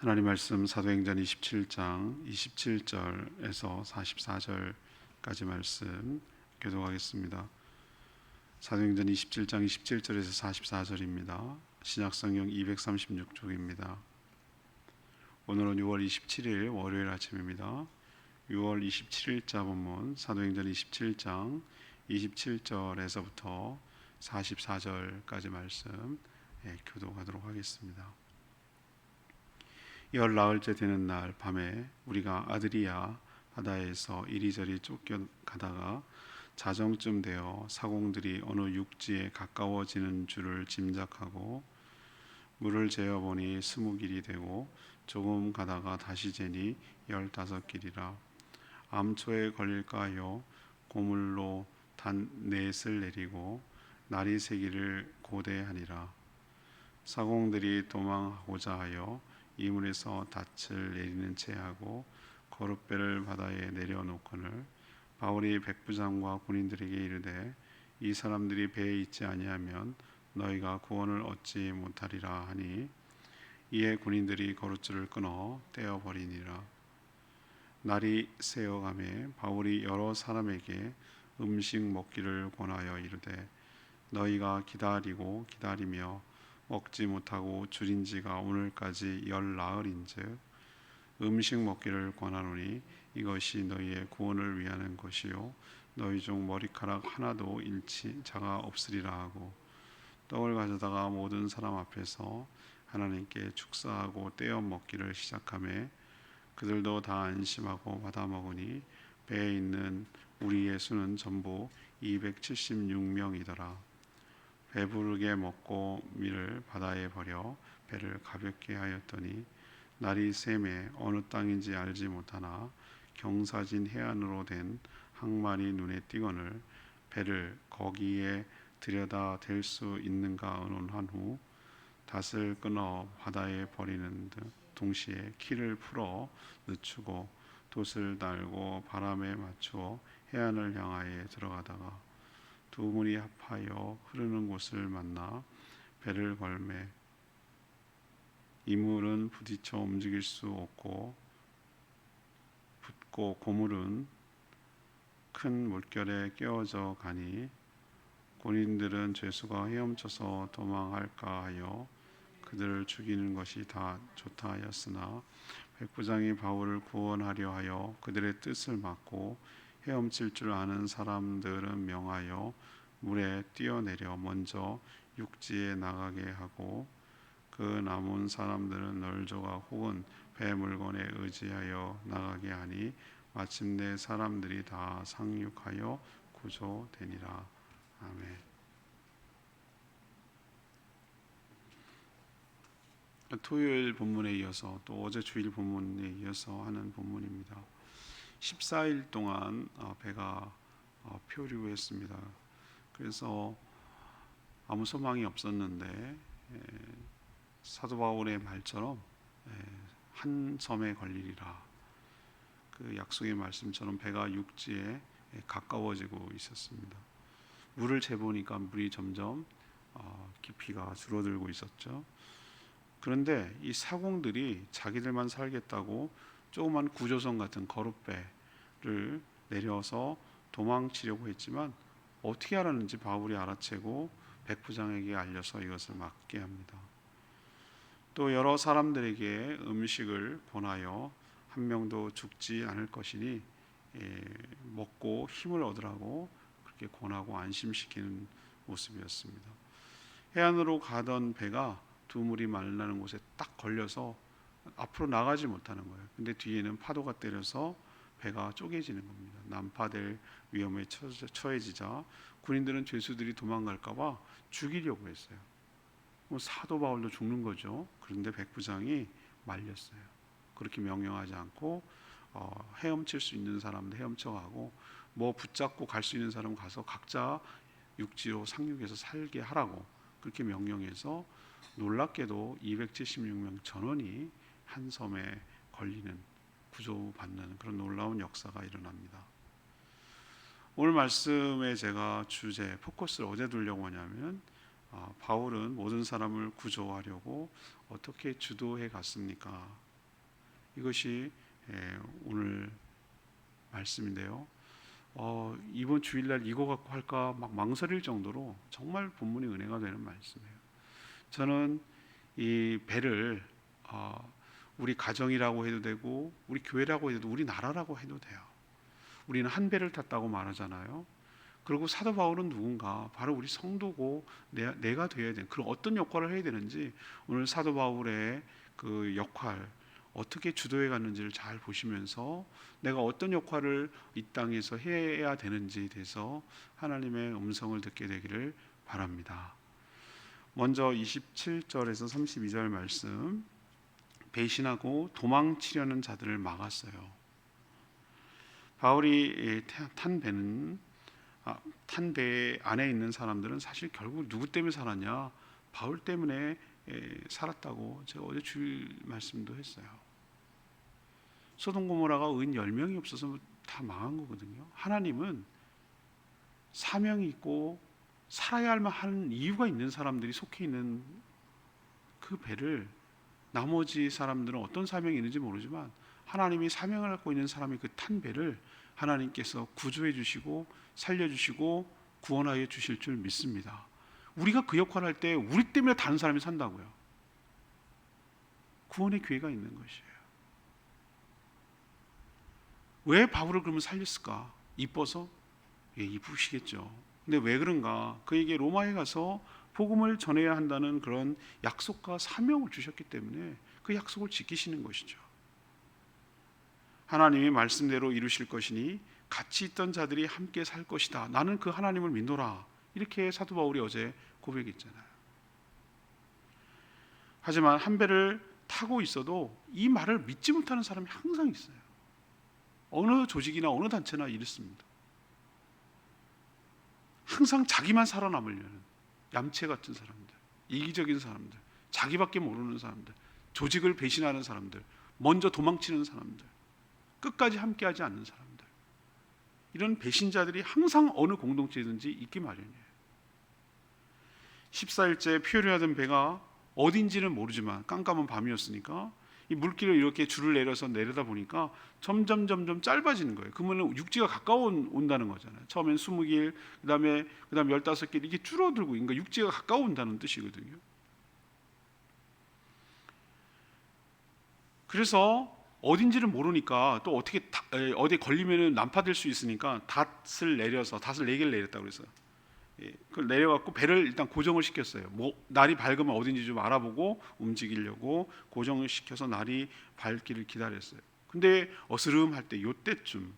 하나님 말씀 사도행전 27장 27절에서 44절까지 말씀 교독하겠습니다. 사도행전 27장 27절에서 44절입니다. 신약성경 236쪽입니다. 오늘은 6월 27일 월요일 아침입니다. 6월 27일자 본문 사도행전 27장 27절에서부터 44절까지 말씀 교독하도록 하겠습니다. 열 나흘째 되는 날 밤에 우리가 아드리아 바다에서 이리저리 쫓겨가다가 자정쯤 되어 사공들이 어느 육지에 가까워지는 줄을 짐작하고 물을 재어보니 20길이 되고 조금 가다가 다시 재니 15길이라. 암초에 걸릴까 하여 고물로 단 넷을 내리고 날이 새기를 고대하니라. 사공들이 도망하고자 하여 이물에서 닻을 내리는 채 하고 거룻배를 바다에 내려놓거늘 바울이 백부장과 군인들에게 이르되 이 사람들이 배에 있지 아니하면 너희가 구원을 얻지 못하리라 하니 이에 군인들이 거룻줄을 끊어 떼어버리니라. 날이 새어가매 바울이 여러 사람에게 음식 먹기를 권하여 이르되 너희가 기다리고 기다리며 먹지 못하고 줄인 지가 오늘까지 열 나흘인즉 음식 먹기를 권하노니 이것이 너희의 구원을 위하는 것이요 너희 중 머리카락 하나도 잃지 자가 없으리라 하고 떡을 가져다가 모든 사람 앞에서 하나님께 축사하고 떼어 먹기를 시작하매 그들도 다 안심하고 받아 먹으니 배에 있는 우리의 수는 전부 276명이더라. 배부르게 먹고 밀을 바다에 버려 배를 가볍게 하였더니 날이 새매 어느 땅인지 알지 못하나 경사진 해안으로 된 항만이 눈에 띄거늘 배를 거기에 들여다 댈 수 있는가 의논한 후 닷을 끊어 바다에 버리는 듯 동시에 키를 풀어 늦추고 돛을 달고 바람에 맞추어 해안을 향하여 들어가다가 두 물이 합하여 흐르는 곳을 만나 배를 걸매 이물은 부딪혀 움직일 수 없고 붙고 고물은 큰 물결에 깨어져 가니 군인들은 죄수가 헤엄쳐서 도망할까 하여 그들을 죽이는 것이 다 좋다 하였으나 백부장이 바울을 구원하려 하여 그들의 뜻을 막고 헤엄칠 줄 아는 사람들은 명하여 물에 뛰어내려 먼저 육지에 나가게 하고 그 남은 사람들은 널조가 혹은 배 물건에 의지하여 나가게 하니 마침내 사람들이 다 상륙하여 구조되니라. 아멘. 토요일 본문에 이어서 또 어제 주일 본문에 이어서 하는 본문입니다. 14일 동안 배가 표류했습니다. 그래서 아무 소망이 없었는데 사도 바울의 말처럼 한 섬에 걸리리라. 그 약속의 말씀처럼 배가 육지에 가까워지고 있었습니다. 물을 재보니까 물이 점점 깊이가 줄어들고 있었죠. 그런데 이 사공들이 자기들만 살겠다고 조그만 구조선 같은 거룻배를 내려서 도망치려고 했지만 어떻게 알았는지 바울이 알아채고 백부장에게 알려서 이것을 막게 합니다. 또 여러 사람들에게 음식을 권하여 한 명도 죽지 않을 것이니 먹고 힘을 얻으라고 그렇게 권하고 안심시키는 모습이었습니다. 해안으로 가던 배가 두 물이 만나는 곳에 딱 걸려서 앞으로 나가지 못하는 거예요. 근데 뒤에는 파도가 때려서 배가 쪼개지는 겁니다. 난파될 위험에 처해지자 군인들은 죄수들이 도망갈까 봐 죽이려고 했어요. 사도 바울도 죽는 거죠. 그런데 백부장이 말렸어요. 그렇게 명령하지 않고 헤엄칠 수 있는 사람도 헤엄쳐가고 뭐 붙잡고 갈 수 있는 사람 가서 각자 육지로 상륙해서 살게 하라고 그렇게 명령해서 놀랍게도 276명 전원이 한 섬에 걸리는 구조받는 그런 놀라운 역사가 일어납니다. 오늘 말씀에 제가 주제 포커스를 어디에 두려고 하냐면 바울은 모든 사람을 구조하려고 어떻게 주도해 갔습니까? 이것이 오늘 말씀인데요. 이번 주일날 이거 갖고 할까 막 망설일 정도로 정말 본문이 은혜가 되는 말씀이에요. 저는 이 배를 우리 가정이라고 해도 되고 우리 교회라고 해도 우리 나라라고 해도 돼요. 우리는 한 배를 탔다고 말하잖아요. 그리고 사도 바울은 누군가? 바로 우리 성도고 내가 되어야 되는, 그런 어떤 역할을 해야 되는지 오늘 사도 바울의 그 역할 어떻게 주도해 갔는지를 잘 보시면서 내가 어떤 역할을 이 땅에서 해야 되는지에 대해서 하나님의 음성을 듣게 되기를 바랍니다. 먼저 27절에서 32절 말씀, 배신하고 도망치려는 자들을 막았어요. 바울이 탄 배 안에 있는 사람들은 사실 결국 누구 때문에 살았냐? 바울 때문에 살았다고 제가 어제 주일 말씀도 했어요. 소돔 고모라가 은 10명이 없어서 다 망한 거거든요. 하나님은 사명이 있고 살아야 할 만한 이유가 있는 사람들이 속해 있는 그 배를, 나머지 사람들은 어떤 사명이 있는지 모르지만 하나님이 사명을 갖고 있는 사람이 그 탄 배를 하나님께서 구조해 주시고 살려주시고 구원하여 주실 줄 믿습니다. 우리가 그 역할을 할 때 우리 때문에 다른 사람이 산다고요. 구원의 기회가 있는 것이에요. 왜 바울을 그러면 살렸을까? 이뻐서? 이쁘시겠죠. 근데 왜 그런가? 그에게 로마에 가서 복음을 전해야 한다는 그런 약속과 사명을 주셨기 때문에 그 약속을 지키시는 것이죠. 하나님이 말씀대로 이루실 것이니 같이 있던 자들이 함께 살 것이다. 나는 그 하나님을 믿노라. 이렇게 사도 바울이 어제 고백했잖아요. 하지만 한 배를 타고 있어도 이 말을 믿지 못하는 사람이 항상 있어요. 어느 조직이나 어느 단체나 이렇습니다. 항상 자기만 살아남으려는 얌체 같은 사람들, 이기적인 사람들, 자기밖에 모르는 사람들, 조직을 배신하는 사람들, 먼저 도망치는 사람들, 끝까지 함께하지 않는 사람들, 이런 배신자들이 항상 어느 공동체든지 있기 마련이에요. 14일째 표류하던 배가 어딘지는 모르지만 깜깜한 밤이었으니까 이 물길을 이렇게 줄을 내려서 내려다 보니까 점점 짧아지는 거예요. 그러면 육지가 가까워 온다는 거잖아요. 처음엔 20길, 그다음에 15길 이렇게 줄어들고, 그러니까 육지가 가까워 온다는 뜻이거든요. 그래서 어딘지를 모르니까 또 어떻게 어디 걸리면은 난파될 수 있으니까 닷을 4개를 내렸다고 그래서 그걸 내려갖고 배를 일단 고정을 시켰어요. 날이 밝으면 어딘지 좀 알아보고 움직이려고 고정을 시켜서 날이 밝기를 기다렸어요. 근데 어스름할 때 요때쯤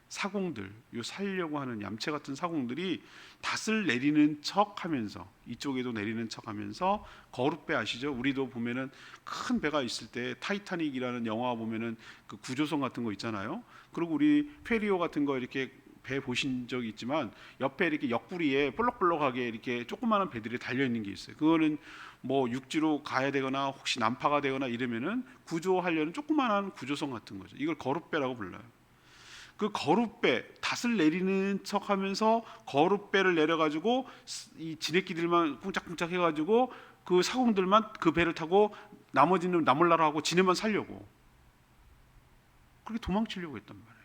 사공들, 요 살려고 하는 얌체 같은 사공들이 닷을 내리는 척하면서, 이쪽에도 내리는 척하면서, 거룻배 아시죠? 우리도 보면은 큰 배가 있을 때 타이타닉이라는 영화 보면은 그 구조선 같은 거 있잖아요. 그리고 우리 페리오 같은 거 이렇게 배 보신 적이 있지만 옆에 이렇게 옆구리에 볼록볼록하게 이렇게 조그마한 배들이 달려 있는 게 있어요. 그거는 뭐 육지로 가야 되거나 혹시 난파가 되거나 이러면은 구조하려는 조그마한 구조선 같은 거죠. 이걸 거룻배라고 불러요. 그 거룻배, 닷을 내리는 척하면서 거룻배를 내려가지고 이 지네끼들만 쿵짝쿵짝 해가지고 그 사공들만 그 배를 타고 나머지는 나몰라라 하고 지네만 살려고 그렇게 도망치려고 했단 말이에요.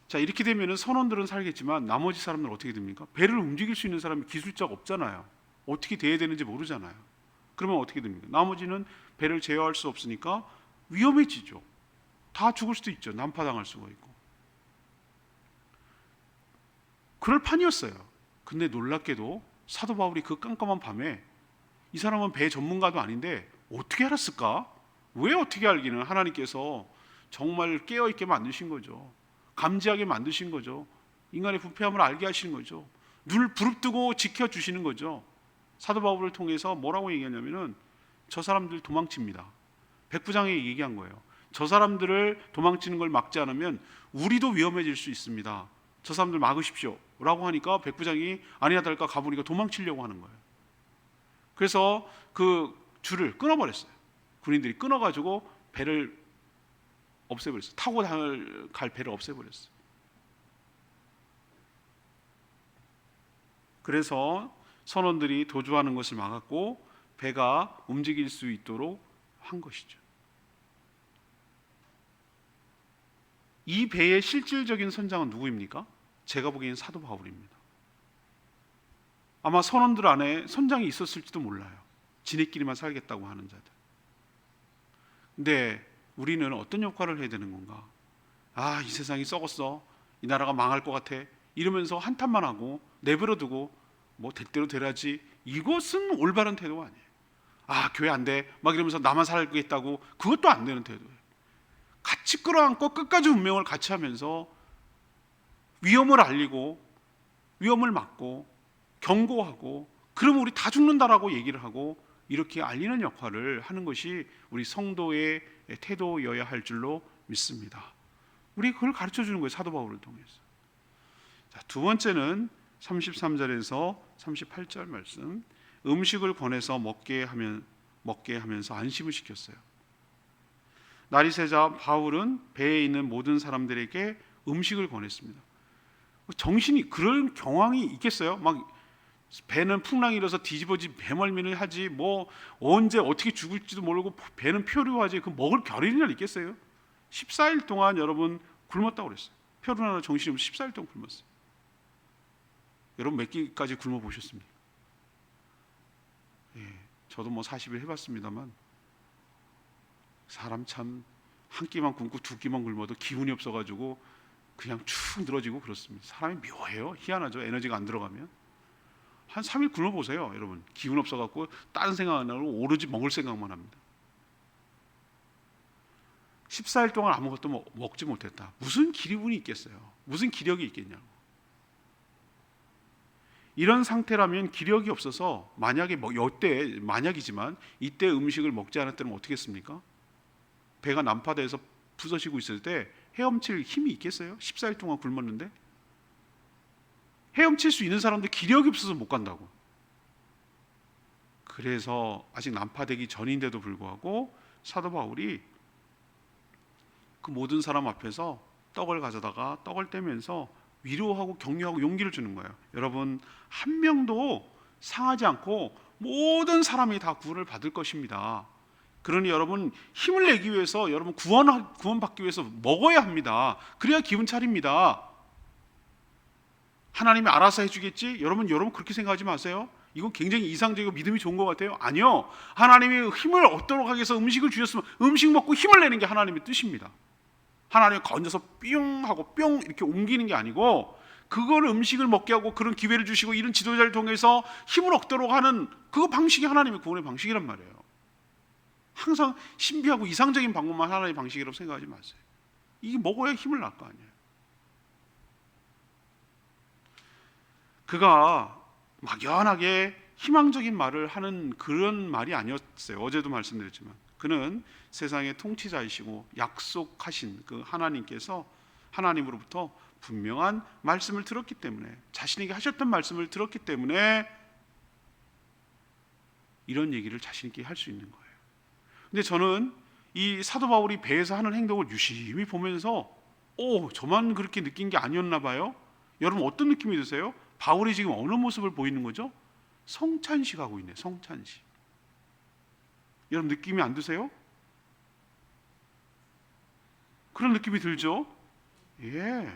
자, 이렇게 되면은 선원들은 살겠지만 나머지 사람들은 어떻게 됩니까? 배를 움직일 수 있는 사람이 기술자가 없잖아요. 어떻게 돼야 되는지 모르잖아요. 그러면 어떻게 됩니까? 나머지는 배를 제어할 수 없으니까 위험해지죠. 다 죽을 수도 있죠. 난파당할 수가 있고. 그럴 판이었어요. 근데 놀랍게도 사도 바울이 그 깜깜한 밤에, 이 사람은 배 전문가도 아닌데 어떻게 알았을까? 왜 어떻게 알기는? 하나님께서 정말 깨어있게 만드신 거죠. 감지하게 만드신 거죠. 인간의 부패함을 알게 하시는 거죠. 눈을 부릅뜨고 지켜주시는 거죠. 사도 바울을 통해서 뭐라고 얘기하냐면은 저 사람들 도망칩니다. 백부장에게 얘기한 거예요. 저 사람들을 도망치는 걸 막지 않으면 우리도 위험해질 수 있습니다. 저 사람들 막으십시오 라고 하니까 백부장이 아니나 다를까 가보니까 도망치려고 하는 거예요. 그래서 그 줄을 끊어버렸어요. 군인들이 끊어가지고 배를 없애버렸어요. 타고 갈 배를 없애버렸어요. 그래서 선원들이 도주하는 것을 막았고 배가 움직일 수 있도록 한 것이죠. 이 배의 실질적인 선장은 누구입니까? 제가 보기엔 사도 바울입니다. 아마 선원들 안에 선장이 있었을지도 몰라요. 지네끼리만 살겠다고 하는 자들. 근데 우리는 어떤 역할을 해야 되는 건가? 아, 이 세상이 썩었어. 이 나라가 망할 것 같아. 이러면서 한탄만 하고 내버려두고 뭐 될 대로 되라지. 이것은 올바른 태도가 아니에요. 아, 교회 안 돼. 막 이러면서 나만 살겠다고. 그것도 안 되는 태도예요. 같이 끌어안고 끝까지 운명을 같이 하면서 위험을 알리고 위험을 막고 경고하고, 그러면 우리 다 죽는다라고 얘기를 하고 이렇게 알리는 역할을 하는 것이 우리 성도의 태도여야 할 줄로 믿습니다. 우리 그걸 가르쳐 주는 거예요, 사도 바울을 통해서. 자, 두 번째는 33절에서 38절 말씀. 음식을 권해서 먹게 하면서 안심을 시켰어요. 날이 새자 바울은 배에 있는 모든 사람들에게 음식을 권했습니다. 정신이 그런 경황이 있겠어요? 막 배는 풍랑이 일어서 뒤집어지 배멀미를 하지, 뭐 언제 어떻게 죽을지도 모르고 배는 표류하지, 그 먹을 겨를이나 있겠어요? 14일 동안 여러분 굶었다고 그랬어요. 표류나라 정신이 없이 14일 동안 굶었어요. 여러분 몇 끼까지 굶어 보셨습니까? 예, 저도 뭐 40일 해봤습니다만 사람 참 한 끼만 굶고 두 끼만 굶어도 기운이 없어가지고 그냥 축 늘어지고 그렇습니다. 사람이 묘해요. 희한하죠. 에너지가 안 들어가면. 한 3일 굶어보세요, 여러분. 기운 없어갖고 다른 생각 안 하고 오로지 먹을 생각만 합니다. 14일 동안 아무것도 먹지 못했다. 무슨 기운이 있겠어요? 무슨 기력이 있겠냐고. 이런 상태라면 기력이 없어서 만약에 이때 만약이지만 이때 음식을 먹지 않았다면 어떻게 했습니까? 배가 난파돼서 부서지고 있을 때 헤엄칠 힘이 있겠어요? 14일 동안 굶었는데. 헤엄칠 수 있는 사람도 기력이 없어서 못 간다고. 그래서 아직 난파되기 전인데도 불구하고 사도 바울이 그 모든 사람 앞에서 떡을 가져다가 떡을 떼면서 위로하고 격려하고 용기를 주는 거예요. 여러분, 한 명도 상하지 않고 모든 사람이 다 구원을 받을 것입니다. 그러니 여러분 힘을 내기 위해서, 여러분 구원받기 위해서 먹어야 합니다. 그래야 기분 차립니다. 하나님이 알아서 해주겠지? 여러분 그렇게 생각하지 마세요. 이건 굉장히 이상적이고 믿음이 좋은 것 같아요. 아니요, 하나님이 힘을 얻도록 하기 위해서 음식을 주셨으면 음식 먹고 힘을 내는 게 하나님의 뜻입니다. 하나님이 건져서 뿅 하고 뿅 이렇게 옮기는 게 아니고, 그걸 음식을 먹게 하고 그런 기회를 주시고 이런 지도자를 통해서 힘을 얻도록 하는 그 방식이 하나님의 구원의 방식이란 말이에요. 항상 신비하고 이상적인 방법만 하나님의 방식이라고 생각하지 마세요. 이게 먹어야 힘을 날 거 아니에요. 그가 막연하게 희망적인 말을 하는 그런 말이 아니었어요. 어제도 말씀드렸지만 그는 세상의 통치자이시고 약속하신 그 하나님으로부터 분명한 말씀을 들었기 때문에, 자신에게 하셨던 말씀을 들었기 때문에 이런 얘기를 자신 있게 할 수 있는 거예요. 근데 저는 이 사도 바울이 배에서 하는 행동을 유심히 보면서 저만 그렇게 느낀 게 아니었나 봐요. 여러분 어떤 느낌이 드세요? 바울이 지금 어느 모습을 보이는 거죠? 성찬식 하고 있네. 성찬식. 여러분 느낌이 안 드세요? 그런 느낌이 들죠? 예.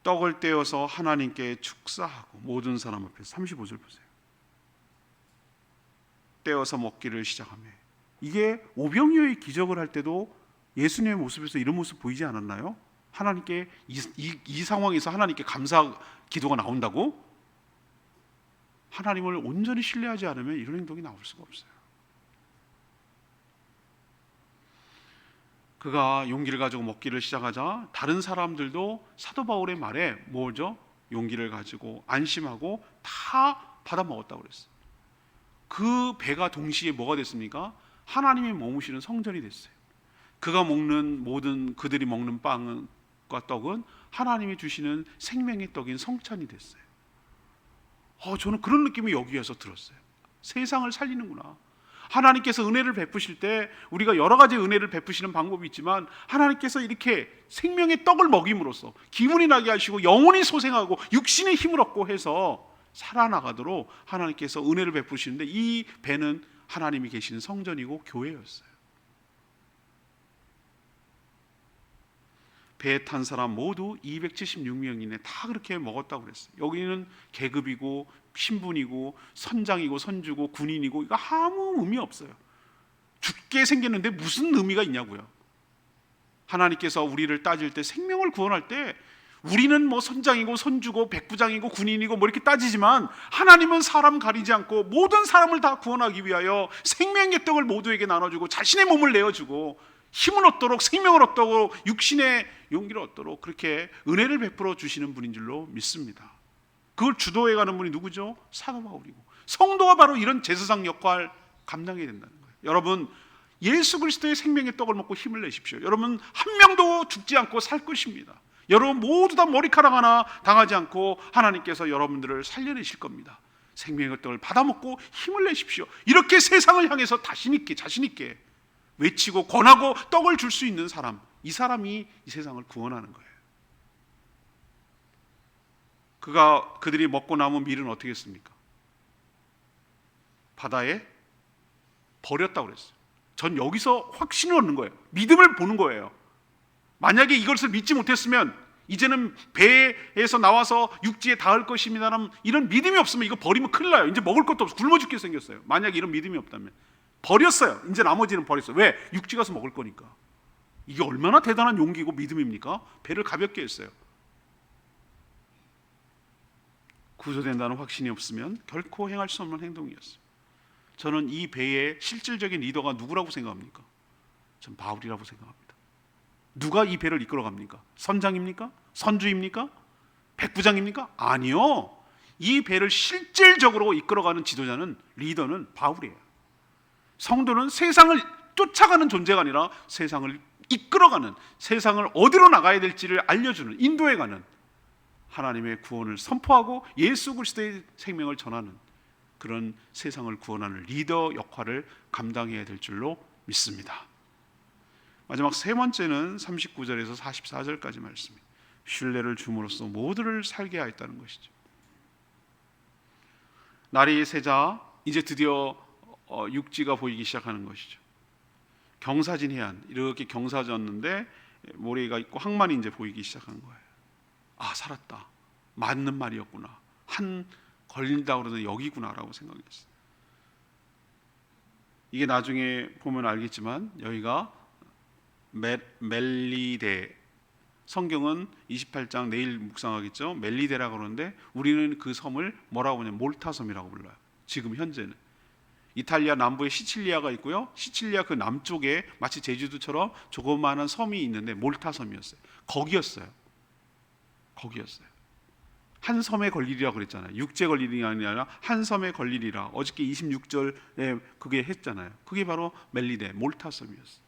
떡을 떼어서 하나님께 축사하고 모든 사람 앞에서, 35절 보세요. 떼어서 먹기를 시작하며, 이게 오병이어의 기적을 할 때도 예수님의 모습에서 이런 모습 보이지 않았나요? 하나님께 이 상황에서 하나님께 감사 기도가 나온다고? 하나님을 온전히 신뢰하지 않으면 이런 행동이 나올 수가 없어요. 그가 용기를 가지고 먹기를 시작하자 다른 사람들도 사도 바울의 말에 뭐죠? 용기를 가지고 안심하고 다 받아 먹었다고 그랬어요. 그 배가 동시에 뭐가 됐습니까? 하나님이 머무시는 성전이 됐어요. 그들이 먹는 빵과 떡은 하나님이 주시는 생명의 떡인 성찬이 됐어요. 저는 그런 느낌이 여기에서 들었어요. 세상을 살리는구나. 하나님께서 은혜를 베푸실 때 우리가 여러 가지 은혜를 베푸시는 방법이 있지만 하나님께서 이렇게 생명의 떡을 먹임으로써 기분이 나게 하시고 영혼이 소생하고 육신의 힘을 얻고 해서 살아나가도록 하나님께서 은혜를 베푸시는데, 이 배는 하나님이 계신 성전이고 교회였어요. 배에 탄 사람 모두 276명이네 다 그렇게 먹었다고 그랬어요. 여기는 계급이고 신분이고 선장이고 선주고 군인이고 이거 아무 의미 없어요. 죽게 생겼는데 무슨 의미가 있냐고요. 하나님께서 우리를 따질 때, 생명을 구원할 때 우리는 뭐 선장이고 선주고 백부장이고 군인이고 뭐 이렇게 따지지만 하나님은 사람 가리지 않고 모든 사람을 다 구원하기 위하여 생명의 떡을 모두에게 나눠주고 자신의 몸을 내어주고 힘을 얻도록, 생명을 얻도록, 육신의 용기를 얻도록 그렇게 은혜를 베풀어 주시는 분인 줄로 믿습니다. 그걸 주도해가는 분이 누구죠? 사도 바울이고, 성도가 바로 이런 제사장 역할 감당해야 된다는 거예요. 여러분, 예수 그리스도의 생명의 떡을 먹고 힘을 내십시오. 여러분 한 명도 죽지 않고 살 것입니다. 여러분 모두 다 머리카락 하나 당하지 않고 하나님께서 여러분들을 살려내실 겁니다. 생명의 떡을 받아먹고 힘을 내십시오. 이렇게 세상을 향해서 자신 있게 외치고 권하고 떡을 줄 수 있는 사람, 이 사람이 이 세상을 구원하는 거예요. 그들이 먹고 남은 밀은 어떻게 했습니까? 바다에 버렸다고 그랬어요. 전 여기서 확신을 얻는 거예요. 믿음을 보는 거예요. 만약에 이것을 믿지 못했으면 이제는 배에서 나와서 육지에 닿을 것입니다라는 이런 믿음이 없으면 이거 버리면 큰일 나요. 이제 먹을 것도 없어, 굶어 죽게 생겼어요. 만약에 이런 믿음이 없다면 버렸어요. 이제 나머지는 버렸어요. 왜? 육지 가서 먹을 거니까. 이게 얼마나 대단한 용기고 믿음입니까? 배를 가볍게 했어요. 구조된다는 확신이 없으면 결코 행할 수 없는 행동이었어요. 저는 이 배의 실질적인 리더가 누구라고 생각합니까? 전 바울이라고 생각합니다. 누가 이 배를 이끌어갑니까? 선장입니까? 선주입니까? 백부장입니까? 아니요. 이 배를 실질적으로 이끌어가는 지도자는, 리더는 바울이에요. 성도는 세상을 쫓아가는 존재가 아니라 세상을 이끌어가는, 세상을 어디로 나가야 될지를 알려주는, 인도해가는, 하나님의 구원을 선포하고 예수 그리스도의 생명을 전하는 그런 세상을 구원하는 리더 역할을 감당해야 될 줄로 믿습니다. 마지막 세 번째는 39절에서 44절까지 말씀입니다. 신뢰를 줌으로써 모두를 살게 하였다는 것이죠. 날이 새자 이제 드디어 육지가 보이기 시작하는 것이죠. 경사진 해안, 이렇게 경사졌는데 모래가 있고 항만이 이제 보이기 시작한 거예요. 아, 살았다. 맞는 말이었구나. 한 걸린다 그러더니 여기구나라고 생각했어요. 이게 나중에 보면 알겠지만 여기가 멜리데, 성경은 28장 내일 묵상하겠죠. 멜리데라고 그러는데 우리는 그 섬을 뭐라고 하냐면 몰타섬이라고 불러요. 지금 현재는 이탈리아 남부에 시칠리아가 있고요. 시칠리아 그 남쪽에 마치 제주도처럼 조그마한 섬이 있는데 몰타섬이었어요. 거기였어요. 한 섬에 걸리리라 그랬잖아요. 육지에 걸리리가 아니라 한 섬에 걸리리라. 어저께 26절에 그게 했잖아요. 그게 바로 멜리데, 몰타섬이었어요.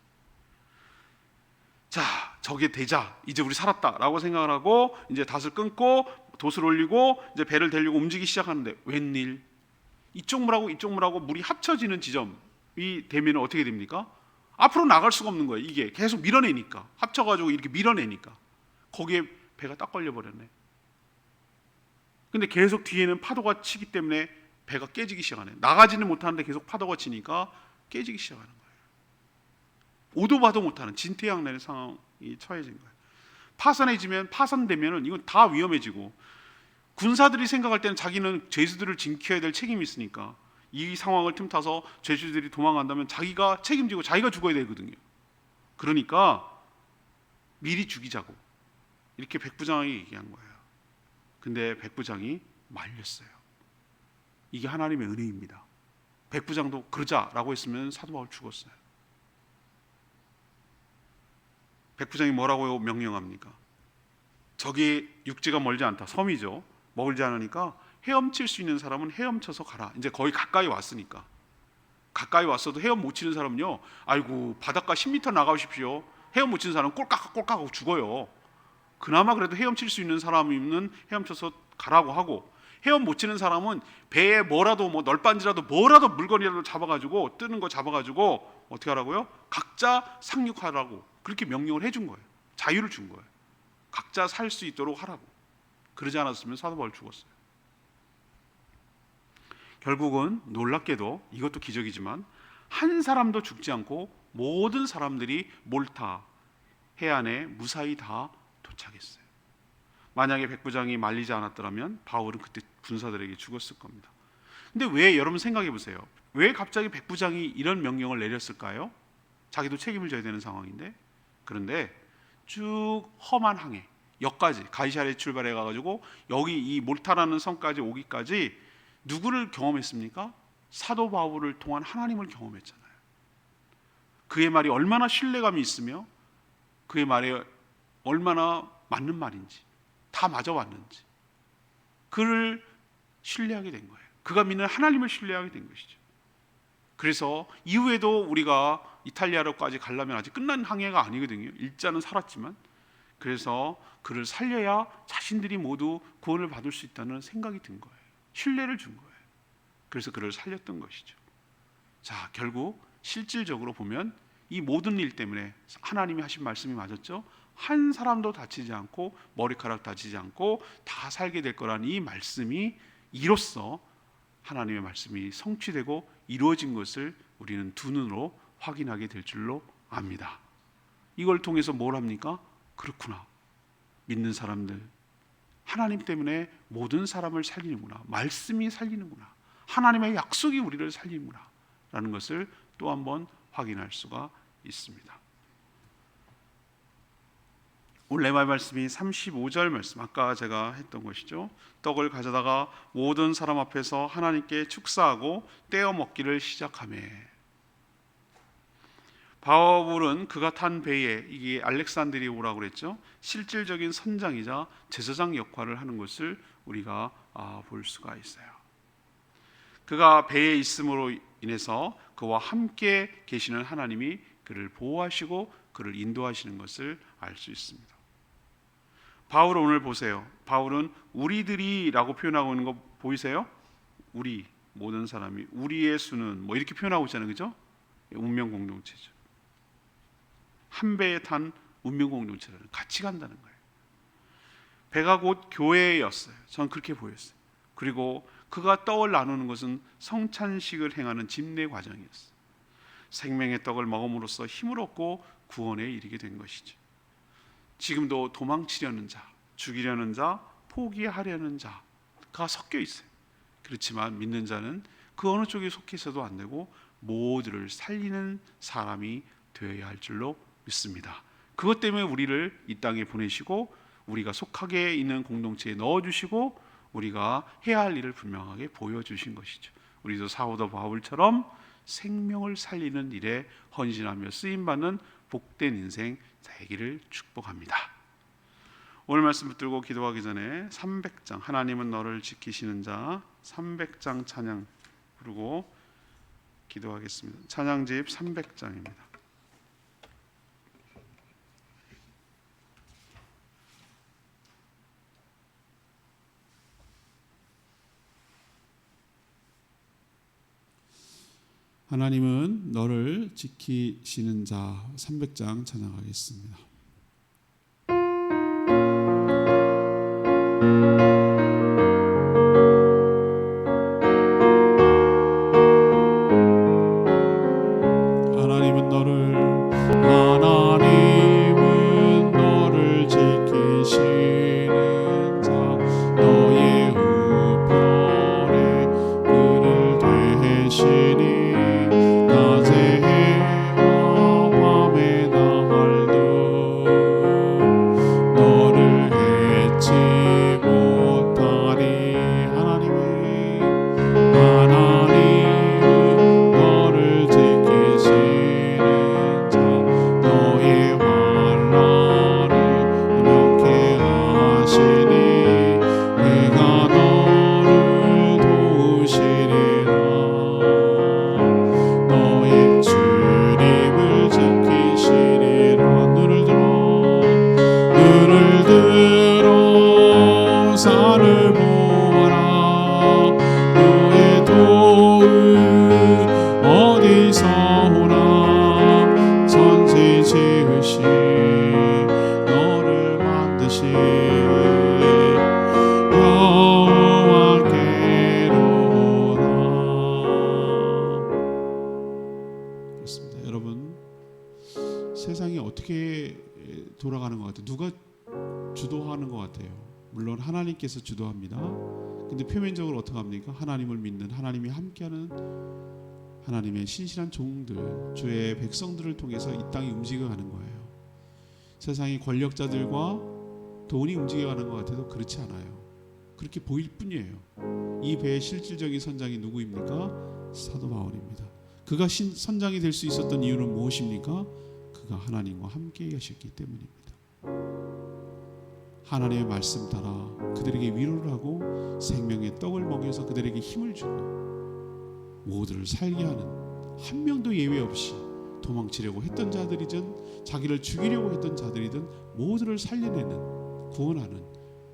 자, 저게 되자 이제 우리 살았다라고 생각을 하고 이제 닷을 끊고 돛을 올리고 이제 배를 데리고 움직이기 시작하는데 웬일, 이쪽 물하고 물이 합쳐지는 지점이 되면 어떻게 됩니까? 앞으로 나갈 수가 없는 거예요. 이게 계속 밀어내니까, 합쳐가지고 이렇게 밀어내니까 거기에 배가 딱 걸려버렸네. 근데 계속 뒤에는 파도가 치기 때문에 배가 깨지기 시작하네. 나가지는 못하는데 계속 파도가 치니까 깨지기 시작하는 거예요. 오도 봐도 못하는 진퇴양난의 상황이 처해진 거예요. 파손되면은 이건 다 위험해지고, 군사들이 생각할 때는 자기는 죄수들을 지켜야 될 책임이 있으니까 이 상황을 틈타서 죄수들이 도망간다면 자기가 책임지고 자기가 죽어야 되거든요. 그러니까 미리 죽이자고 이렇게 백부장에게 얘기한 거예요. 근데 백부장이 말렸어요. 이게 하나님의 은혜입니다. 백부장도 그러자라고 했으면 사도 바울 죽었어요. 백부장이 뭐라고 명령합니까? 저기 육지가 멀지 않다, 섬이죠. 멀지 않으니까 헤엄칠 수 있는 사람은 헤엄쳐서 가라. 이제 거의 가까이 왔으니까. 가까이 왔어도 헤엄 못 치는 사람은요, 아이고 바닷가 10m 나가십시오. 헤엄 못 치는 사람은 꼴깍 하고 죽어요. 그나마 그래도 헤엄칠 수 있는 사람이면 헤엄쳐서 가라고 하고, 헤엄 못 치는 사람은 배에 뭐라도 널빤지라도 뭐라도 물건이라도 잡아가지고 뜨는 거 잡아가지고 어떻게 하라고요? 각자 상륙하라고 그렇게 명령을 해준 거예요. 자유를 준 거예요. 각자 살 수 있도록 하라고. 그러지 않았으면 사도 바울 죽었어요. 결국은 놀랍게도 이것도 기적이지만 한 사람도 죽지 않고 모든 사람들이 몰타 해안에 무사히 다 도착했어요. 만약에 백부장이 말리지 않았더라면 바울은 그때 군사들에게 죽었을 겁니다. 근데 왜, 여러분 생각해 보세요. 왜 갑자기 백부장이 이런 명령을 내렸을까요? 자기도 책임을 져야 되는 상황인데. 그런데 쭉 험한 항해, 역까지 가이사랴에 출발해 가지고 여기 이 몰타라는 성까지 오기까지 누구를 경험했습니까? 사도 바울을 통한 하나님을 경험했잖아요. 그의 말이 얼마나 신뢰감이 있으며 그의 말에 얼마나 맞는 말인지, 다 맞아왔는지 그를 신뢰하게 된 거예요. 그가 믿는 하나님을 신뢰하게 된 것이죠. 그래서 이후에도 우리가 이탈리아로까지 가려면 아직 끝난 항해가 아니거든요. 일자는 살았지만. 그래서 그를 살려야 자신들이 모두 구원을 받을 수 있다는 생각이 든 거예요. 신뢰를 준 거예요. 그래서 그를 살렸던 것이죠. 자, 결국 실질적으로 보면 이 모든 일 때문에 하나님이 하신 말씀이 맞았죠. 한 사람도 다치지 않고 머리카락 다치지 않고 다 살게 될 거라는 이 말씀이 이로써 하나님의 말씀이 성취되고 이루어진 것을 우리는 두 눈으로 확인하게 될 줄로 압니다. 이걸 통해서 뭘 합니까? 그렇구나. 믿는 사람들, 하나님 때문에 모든 사람을 살리는구나. 말씀이 살리는구나. 하나님의 약속이 우리를 살리는구나 라는 것을 또 한번 확인할 수가 있습니다. 오늘 레마의 말씀이 35절 말씀, 아까 제가 했던 것이죠. 떡을 가져다가 모든 사람 앞에서 하나님께 축사하고 떼어 먹기를 시작하며, 바울은 그가 탄 배에, 이게 알렉산드리아라고 그랬죠, 실질적인 선장이자 제사장 역할을 하는 것을 우리가 볼 수가 있어요. 그가 배에 있음으로 인해서 그와 함께 계시는 하나님이 그를 보호하시고 그를 인도하시는 것을 알 수 있습니다. 바울은 오늘 보세요. 바울은 우리들이라고 표현하고 있는 거 보이세요? 우리, 모든 사람이, 우리의 수는 이렇게 표현하고 있잖아요. 그죠? 운명 공동체죠. 한 배에 탄 운명 공동체라는, 같이 간다는 거예요. 배가 곧 교회였어요. 저는 그렇게 보였어요. 그리고 그가 떡을 나누는 것은 성찬식을 행하는 집례 과정이었어요. 생명의 떡을 먹음으로써 힘을 얻고 구원에 이르게 된 것이죠. 지금도 도망치려는 자, 죽이려는 자, 포기하려는 자가 섞여 있어요. 그렇지만 믿는 자는 그 어느 쪽에 속해서도 안 되고 모두를 살리는 사람이 되어야 할 줄로 믿습니다. 그것 때문에 우리를 이 땅에 보내시고 우리가 속하게 있는 공동체에 넣어주시고 우리가 해야 할 일을 분명하게 보여주신 것이죠. 우리도 사도 바울처럼 생명을 살리는 일에 헌신하며 쓰임받는 복된 인생 되기를 축복합니다. 오늘 말씀 붙들고 기도하기 전에 300장, 하나님은 너를 지키시는 자 300장 찬양 부르고 기도하겠습니다. 찬양집 300장입니다. 하나님은 너를 지키시는 자 300장 찬양하겠습니다. 하나님은 너를 지키시는 자 너의 우편에 그를 대시니 낮에 해와 밤에 날 것 같아요. 누가 주도하는 것 같아요. 물론 하나님께서 주도합니다. 근데 표면적으로 어떻게 합니까? 하나님을 믿는, 하나님이 함께하는 하나님의 신실한 종들, 주의 백성들을 통해서 이 땅이 움직여가는 거예요. 세상의 권력자들과 돈이 움직여가는 것 같아도 그렇지 않아요. 그렇게 보일 뿐이에요. 이 배의 실질적인 선장이 누구입니까? 사도 바울입니다. 그가 선장이 될 수 있었던 이유는 무엇입니까? 그가 하나님과 함께 하셨기 때문입니다. 하나님의 말씀 따라 그들에게 위로를 하고 생명의 떡을 먹여서 그들에게 힘을 주고 모두를 살게 하는, 한 명도 예외 없이 도망치려고 했던 자들이든 자기를 죽이려고 했던 자들이든 모두를 살려내는, 구원하는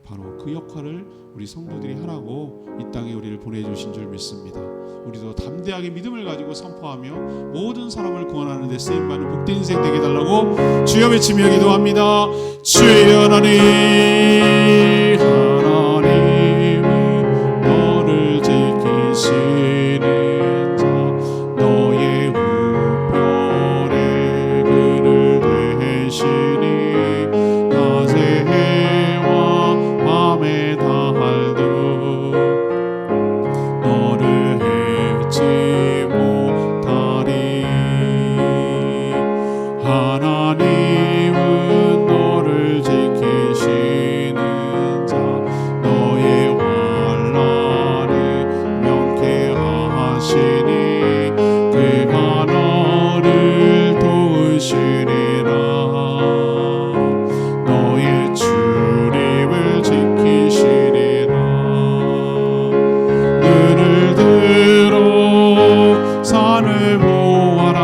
바로 그 역할을 우리 성도들이 하라고 이 땅에 우리를 보내주신 줄 믿습니다. 우리도 담대하게 믿음을 가지고 선포하며 모든 사람을 구원하는 데 쓰임받는 복된 인생 되게 달라고 주여 외치며 기도합니다. 주여 하나님, 하나님은 너를 지키시는 자, 너의 우편에 그를 대시니 낮에 해와 밤에 다할도 너를 해치 못하리. 하나님은 너를 지키시는 자, 너의 환난을 명쾌하시니 그가 너를 도우시리라. 너의 출입을 지키시리라. 눈을 들어 산을 보아라.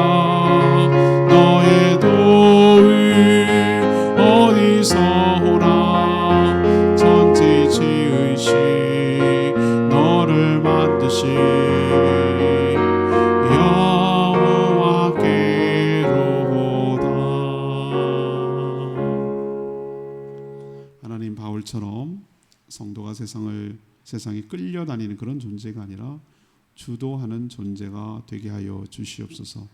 너의 도의 어디서 오나. 천지 지으시 너를 만드신 여호와께로다. 하나님, 바울처럼 성도가 세상에 끌려다니는 그런 존재가 아니라 주도하는 존재가 되게 하여 주시옵소서.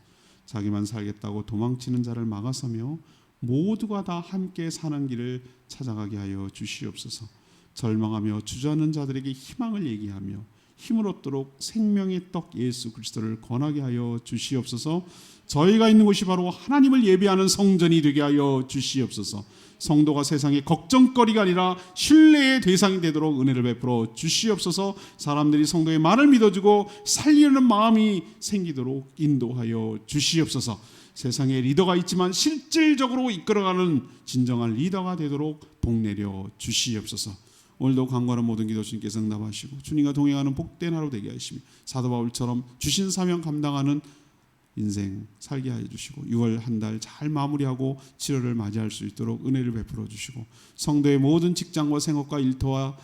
자기만 살겠다고 도망치는 자를 막아서며 모두가 다 함께 사는 길을 찾아가게 하여 주시옵소서. 절망하며 주저하는 자들에게 희망을 얘기하며 힘을 얻도록 생명의 떡 예수 그리스도를 권하게 하여 주시옵소서. 저희가 있는 곳이 바로 하나님을 예배하는 성전이 되게 하여 주시옵소서. 성도가 세상의 걱정거리가 아니라 신뢰의 대상이 되도록 은혜를 베풀어 주시옵소서. 사람들이 성도의 말을 믿어주고 살리려는 마음이 생기도록 인도하여 주시옵소서. 세상에 리더가 있지만 실질적으로 이끌어가는 진정한 리더가 되도록 복내려 주시옵소서. 오늘도 간구하는 모든 기도 주님께서 응답하시고 주님과 동행하는 복된 하루 되게 하시며 사도 바울처럼 주신 사명 감당하는 인생 살게 하여 주시고 6월 한 달 잘 마무리하고 7월을 맞이할 수 있도록 은혜를 베풀어 주시고 성도의 모든 직장과 생업과 일터와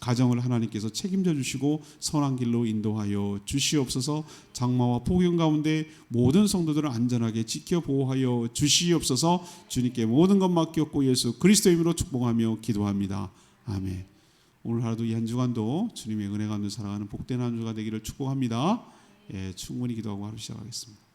가정을 하나님께서 책임져 주시고 선한 길로 인도하여 주시옵소서. 장마와 폭염 가운데 모든 성도들을 안전하게 지켜 보호하여 주시옵소서. 주님께 모든 것 맡겼고 예수 그리스도의 이름으로 축복하며 기도합니다. 아멘. 오늘 하루도 이 한 주간도 주님의 은혜 가운데 살아가는 복된 한 주가 되기를 축복합니다. 예, 충분히 기도하고 하루 시작하겠습니다.